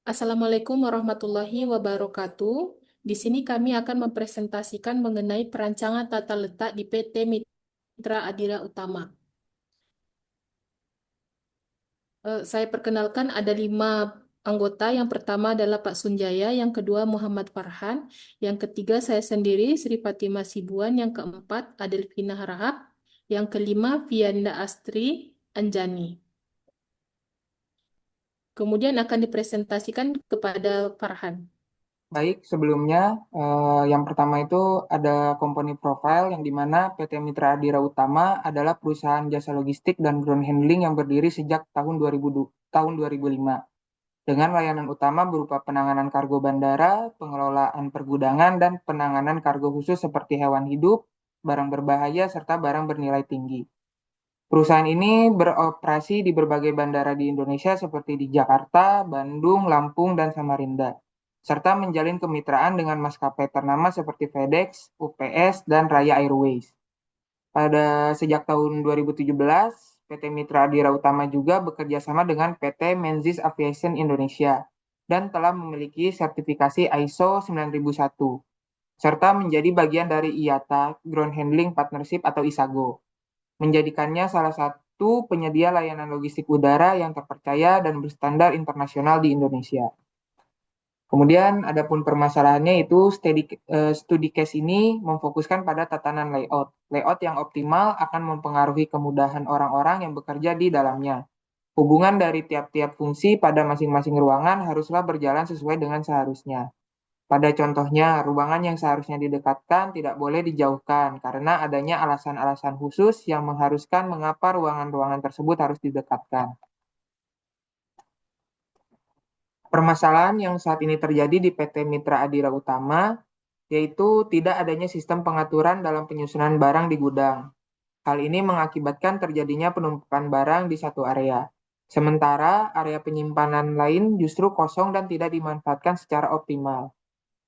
Assalamualaikum warahmatullahi wabarakatuh. Di sini kami akan mempresentasikan mengenai perancangan tata letak di PT Mitra Adira Utama. Saya perkenalkan ada 5 anggota. Yang pertama adalah Pak Sunjaya, yang kedua Muhammad Farhan, yang ketiga saya sendiri Sri Fatimah Sibuan, yang keempat Adelvina Harahap, yang kelima Vianda Astri Anjani. Kemudian akan dipresentasikan kepada Farhan. Baik, sebelumnya yang pertama itu ada company profile yang dimana PT Mitra Adira Utama adalah perusahaan jasa logistik dan ground handling yang berdiri sejak tahun 2005 dengan layanan utama berupa penanganan kargo bandara, pengelolaan pergudangan, dan penanganan kargo khusus seperti hewan hidup, barang berbahaya, serta barang bernilai tinggi. Perusahaan ini beroperasi di berbagai bandara di Indonesia seperti di Jakarta, Bandung, Lampung, dan Samarinda, serta menjalin kemitraan dengan maskapai ternama seperti FedEx, UPS, dan Raya Airways. Sejak tahun 2017, PT Mitra Adira Utama juga bekerja sama dengan PT Menzies Aviation Indonesia dan telah memiliki sertifikasi ISO 9001, serta menjadi bagian dari IATA Ground Handling Partnership atau ISAGO, menjadikannya salah satu penyedia layanan logistik udara yang terpercaya dan berstandar internasional di Indonesia. Kemudian adapun permasalahannya itu studi case ini memfokuskan pada tatanan layout. Layout yang optimal akan mempengaruhi kemudahan orang-orang yang bekerja di dalamnya. Hubungan dari tiap-tiap fungsi pada masing-masing ruangan haruslah berjalan sesuai dengan seharusnya. Pada contohnya, ruangan yang seharusnya didekatkan tidak boleh dijauhkan karena adanya alasan-alasan khusus yang mengharuskan mengapa ruangan-ruangan tersebut harus didekatkan. Permasalahan yang saat ini terjadi di PT Mitra Adira Utama yaitu tidak adanya sistem pengaturan dalam penyusunan barang di gudang. Hal ini mengakibatkan terjadinya penumpukan barang di satu area. Sementara area penyimpanan lain justru kosong dan tidak dimanfaatkan secara optimal.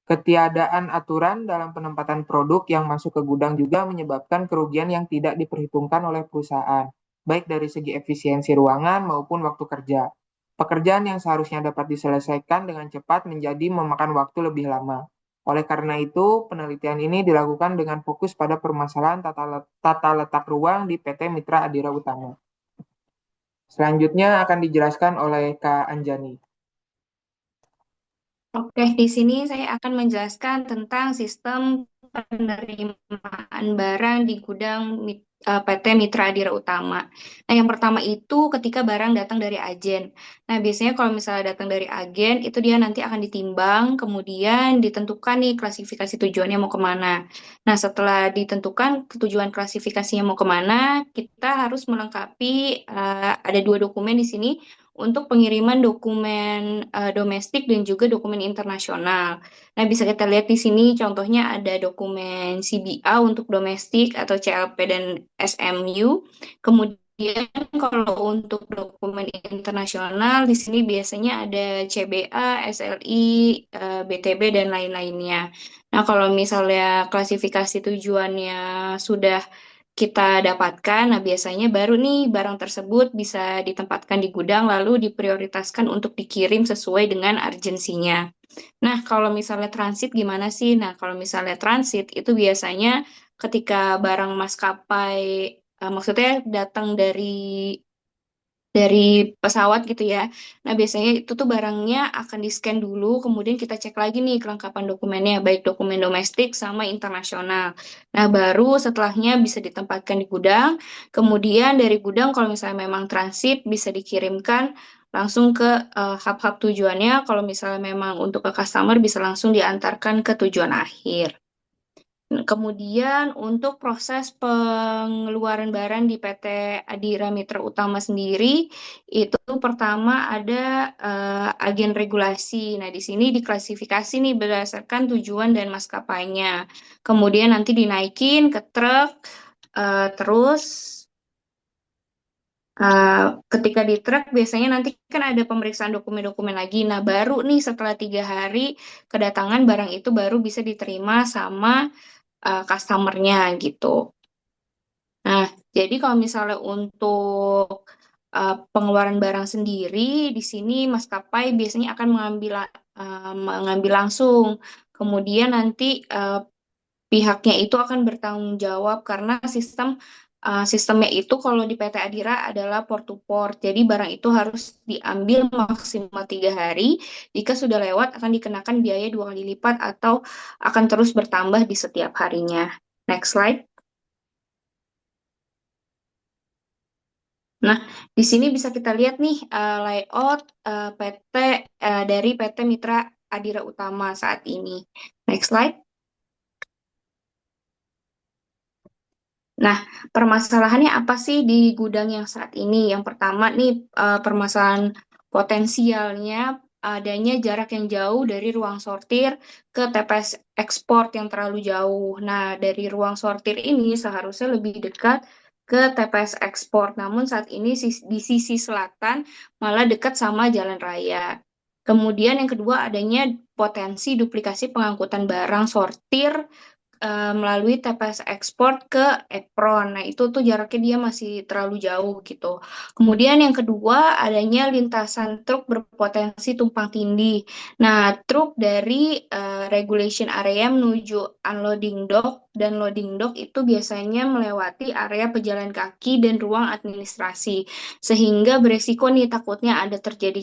Ketiadaan aturan dalam penempatan produk yang masuk ke gudang juga menyebabkan kerugian yang tidak diperhitungkan oleh perusahaan, baik dari segi efisiensi ruangan maupun waktu kerja. Pekerjaan yang seharusnya dapat diselesaikan dengan cepat menjadi memakan waktu lebih lama. Oleh karena itu, penelitian ini dilakukan dengan fokus pada permasalahan tata letak ruang di PT Mitra Adira Utama. Selanjutnya akan dijelaskan oleh Kak Anjani. Oke, di sini saya akan menjelaskan tentang sistem penerimaan barang di gudang PT Mitra Adira Utama. Nah, yang pertama itu ketika barang datang dari agen. Nah, biasanya kalau misalnya datang dari agen, itu dia nanti akan ditimbang, kemudian ditentukan nih klasifikasi tujuannya mau kemana. Nah, setelah ditentukan tujuan klasifikasinya mau kemana, kita harus melengkapi, ada 2 dokumen di sini untuk pengiriman dokumen domestik dan juga dokumen internasional. Nah, bisa kita lihat di sini contohnya ada dokumen CBA untuk domestik atau CLP dan SMU. Kemudian kalau untuk dokumen internasional di sini biasanya ada CBA, SLI, BTB dan lain-lainnya. Nah, kalau misalnya klasifikasi tujuannya sudah kita dapatkan, nah biasanya baru nih barang tersebut bisa ditempatkan di gudang lalu diprioritaskan untuk dikirim sesuai dengan urgensinya. Nah, kalau misalnya transit gimana sih? Nah, kalau misalnya transit itu biasanya ketika barang maskapai, maksudnya datang dari pesawat gitu ya. Nah, biasanya itu tuh barangnya akan di-scan dulu, kemudian kita cek lagi nih kelengkapan dokumennya, baik dokumen domestik sama internasional. Nah, baru setelahnya bisa ditempatkan di gudang. Kemudian dari gudang kalau misalnya memang transit bisa dikirimkan langsung ke hub-hub tujuannya. Kalau misalnya memang untuk ke customer bisa langsung diantarkan ke tujuan akhir. Kemudian untuk proses pengeluaran barang di PT Adira Mitra Utama sendiri, itu pertama ada agen regulasi. Nah, di sini diklasifikasi nih berdasarkan tujuan dan maskapainya. Kemudian nanti dinaikin ke truk, terus ketika di truk biasanya nanti kan ada pemeriksaan dokumen-dokumen lagi. Nah, baru nih setelah 3 hari kedatangan barang itu baru bisa diterima sama customer-nya gitu. Nah, jadi kalau misalnya untuk pengeluaran barang sendiri, di sini maskapai biasanya akan mengambil langsung. Kemudian nanti pihaknya itu akan bertanggung jawab karena sistemnya itu kalau di PT Adira adalah port to port. Jadi barang itu harus diambil maksimal 3 hari. Jika sudah lewat akan dikenakan biaya 2 kali lipat atau akan terus bertambah di setiap harinya. Next slide. Nah, di sini bisa kita lihat nih layout PT dari PT Mitra Adira Utama saat ini. Next slide. Nah, permasalahannya apa sih di gudang yang saat ini? Yang pertama nih, permasalahan potensialnya adanya jarak yang jauh dari ruang sortir ke TPS ekspor yang terlalu jauh. Nah, dari ruang sortir ini seharusnya lebih dekat ke TPS ekspor. Namun saat ini di sisi selatan malah dekat sama jalan raya. Kemudian yang kedua adanya potensi duplikasi pengangkutan barang sortir melalui TPS ekspor ke Epron. Nah, itu tuh jaraknya dia masih terlalu jauh gitu. Kemudian yang kedua, adanya lintasan truk berpotensi tumpang tindih. Nah, truk dari regulation area menuju unloading dock dan loading dock itu biasanya melewati area pejalan kaki dan ruang administrasi. Sehingga beresiko nih takutnya ada terjadi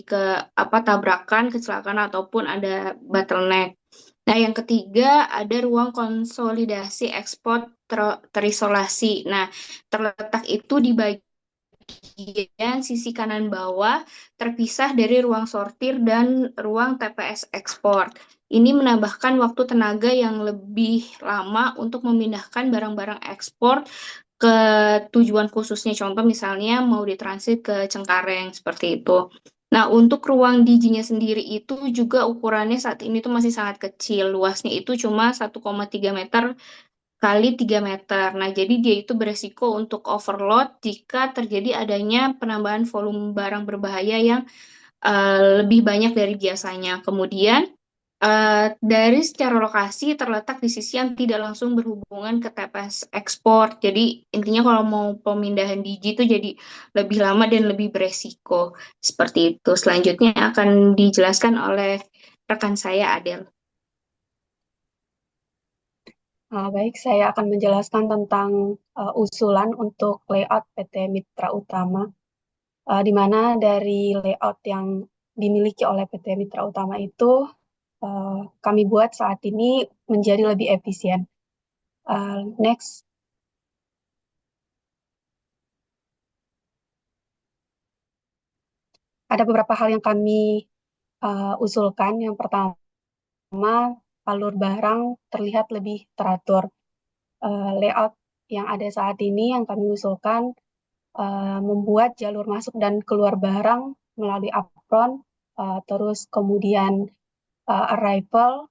tabrakan, kecelakaan ataupun ada bottleneck. Nah, yang ketiga ada ruang konsolidasi ekspor terisolasi. Nah, terletak itu di bagian sisi kanan bawah, terpisah dari ruang sortir dan ruang TPS ekspor. Ini menambahkan waktu tenaga yang lebih lama untuk memindahkan barang-barang ekspor ke tujuan khususnya. Contoh misalnya mau ditransit ke Cengkareng seperti itu. Nah, untuk ruang DG-nya sendiri itu juga ukurannya saat ini tuh masih sangat kecil. Luasnya itu cuma 1,3 meter kali 3 meter. Nah, jadi dia itu beresiko untuk overload jika terjadi adanya penambahan volume barang berbahaya yang lebih banyak dari biasanya. Kemudian, dari secara lokasi terletak di sisi yang tidak langsung berhubungan ke TPS ekspor. Jadi intinya kalau mau pemindahan DG itu jadi lebih lama dan lebih beresiko. Seperti itu. Selanjutnya akan dijelaskan oleh rekan saya Adel. Baik, saya akan menjelaskan tentang usulan untuk layout PT Mitra Utama, di mana dari layout yang dimiliki oleh PT Mitra Utama itu kami buat saat ini menjadi lebih efisien. Next, ada beberapa hal yang kami usulkan. Yang pertama, alur barang terlihat lebih teratur. Layout yang ada saat ini yang kami usulkan membuat jalur masuk dan keluar barang melalui apron, terus kemudian arrival,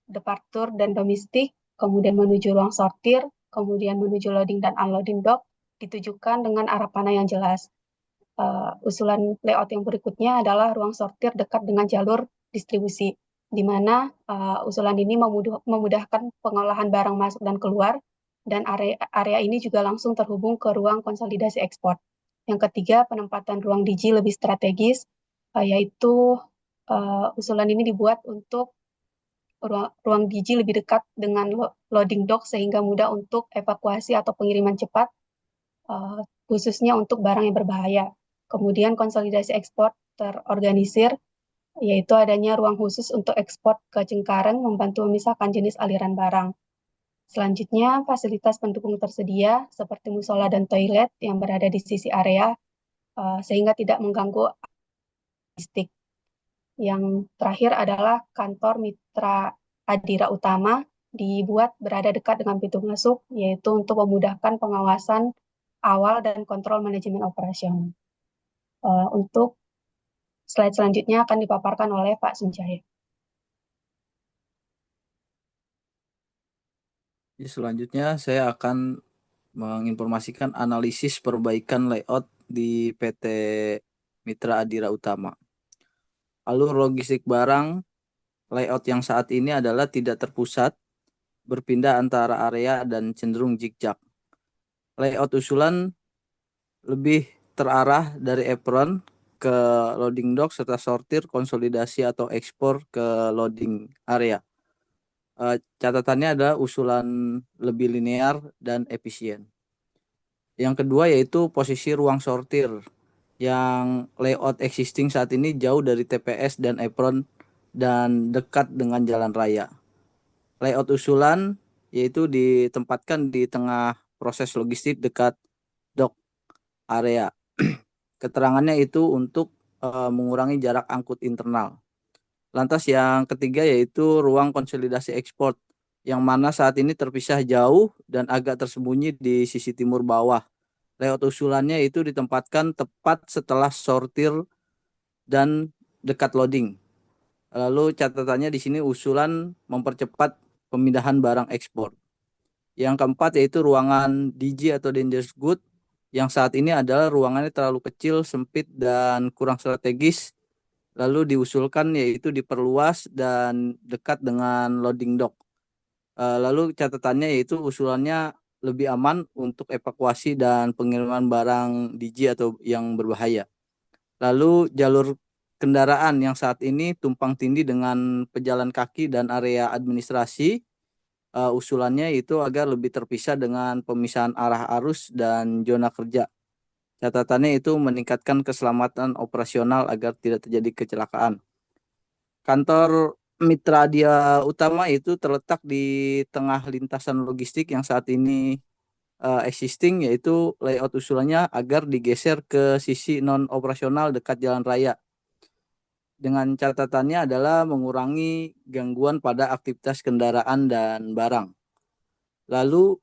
departure, dan domestik, kemudian menuju ruang sortir, kemudian menuju loading dan unloading dock, ditujukan dengan arah panah yang jelas. Usulan layout yang berikutnya adalah ruang sortir dekat dengan jalur distribusi, di mana usulan ini memudahkan pengolahan barang masuk dan keluar, dan area ini juga langsung terhubung ke ruang konsolidasi ekspor. Yang ketiga, penempatan ruang DG lebih strategis, yaitu usulan ini dibuat untuk ruang DG lebih dekat dengan loading dock sehingga mudah untuk evakuasi atau pengiriman cepat, khususnya untuk barang yang berbahaya. Kemudian konsolidasi ekspor terorganisir, yaitu adanya ruang khusus untuk ekspor ke Cengkareng membantu memisahkan jenis aliran barang. Selanjutnya, fasilitas pendukung tersedia seperti musola dan toilet yang berada di sisi area, sehingga tidak mengganggu logistik. Yang terakhir adalah kantor Mitra Adira Utama dibuat berada dekat dengan pintu masuk, yaitu untuk memudahkan pengawasan awal dan kontrol manajemen operasional. Untuk slide selanjutnya akan dipaparkan oleh Pak Sunjaya. Selanjutnya saya akan menginformasikan analisis perbaikan layout di PT Mitra Adira Utama. Alur logistik barang layout yang saat ini adalah tidak terpusat, berpindah antara area dan cenderung zigzag. Layout usulan lebih terarah dari apron ke loading dock serta sortir, konsolidasi atau ekspor ke loading area. Catatannya adalah usulan lebih linear dan efisien. Yang kedua yaitu posisi ruang sortir yang layout existing saat ini jauh dari TPS dan apron dan dekat dengan jalan raya. Layout usulan yaitu ditempatkan di tengah proses logistik dekat dock area. Keterangannya itu untuk mengurangi jarak angkut internal. Lantas yang ketiga yaitu ruang konsolidasi ekspor yang mana saat ini terpisah jauh dan agak tersembunyi di sisi timur bawah. Layout usulannya itu ditempatkan tepat setelah sortir dan dekat loading. Lalu catatannya di sini usulan mempercepat pemindahan barang ekspor. Yang keempat yaitu ruangan DG atau dangerous good yang saat ini adalah ruangannya terlalu kecil, sempit dan kurang strategis. Lalu diusulkan yaitu diperluas dan dekat dengan loading dock. Lalu catatannya yaitu usulannya lebih aman untuk evakuasi dan pengiriman barang DG atau yang berbahaya. Lalu jalur kendaraan yang saat ini tumpang tindih dengan pejalan kaki dan area administrasi, usulannya itu agar lebih terpisah dengan pemisahan arah arus dan zona kerja. Catatannya itu meningkatkan keselamatan operasional agar tidak terjadi kecelakaan. Kantor Mitra Dia Utama itu terletak di tengah lintasan logistik yang saat ini existing, yaitu layout usulannya agar digeser ke sisi non-operasional dekat jalan raya. Dengan catatannya adalah mengurangi gangguan pada aktivitas kendaraan dan barang. Lalu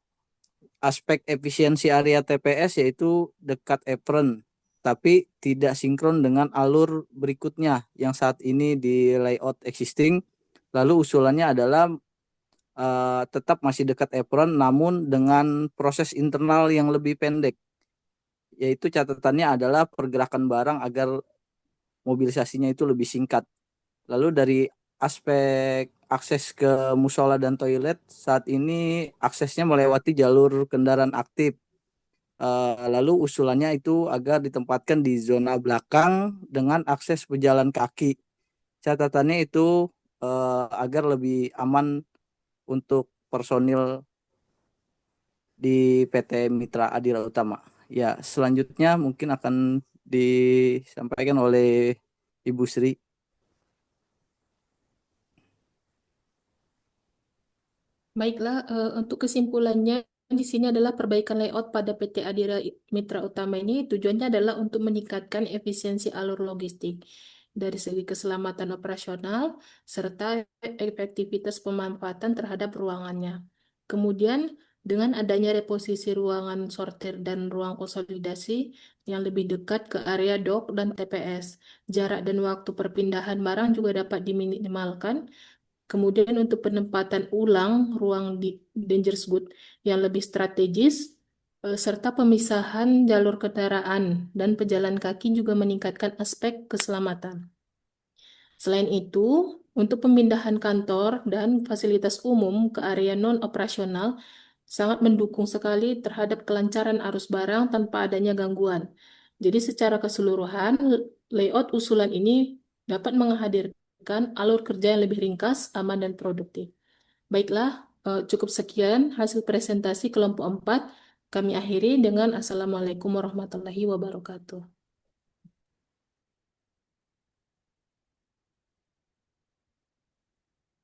aspek efisiensi area TPS yaitu dekat apron, tapi tidak sinkron dengan alur berikutnya yang saat ini di layout existing. Lalu usulannya adalah tetap masih dekat apron namun dengan proses internal yang lebih pendek. Yaitu catatannya adalah pergerakan barang agar mobilisasinya itu lebih singkat. Lalu dari aspek akses ke musola dan toilet, saat ini aksesnya melewati jalur kendaraan aktif. Lalu usulannya itu agar ditempatkan di zona belakang dengan akses pejalan kaki. Catatannya itu agar lebih aman untuk personil di PT Mitra Adira Utama. Ya, selanjutnya mungkin akan disampaikan oleh Ibu Sri. Baiklah, untuk kesimpulannya di sini adalah perbaikan layout pada PT Adira Mitra Utama ini tujuannya adalah untuk meningkatkan efisiensi alur logistik dari segi keselamatan operasional serta efektivitas pemanfaatan terhadap ruangannya. Kemudian dengan adanya reposisi ruangan sortir dan ruang konsolidasi yang lebih dekat ke area dock dan TPS, jarak dan waktu perpindahan barang juga dapat diminimalkan. Kemudian untuk penempatan ulang ruang di dangerous good yang lebih strategis, serta pemisahan jalur kendaraan dan pejalan kaki juga meningkatkan aspek keselamatan. Selain itu, untuk pemindahan kantor dan fasilitas umum ke area non-operasional sangat mendukung sekali terhadap kelancaran arus barang tanpa adanya gangguan. Jadi secara keseluruhan, layout usulan ini dapat menghadirkan alur kerja yang lebih ringkas, aman, dan produktif. Baiklah, cukup sekian hasil presentasi kelompok 4. Kami akhiri dengan Assalamualaikum warahmatullahi wabarakatuh.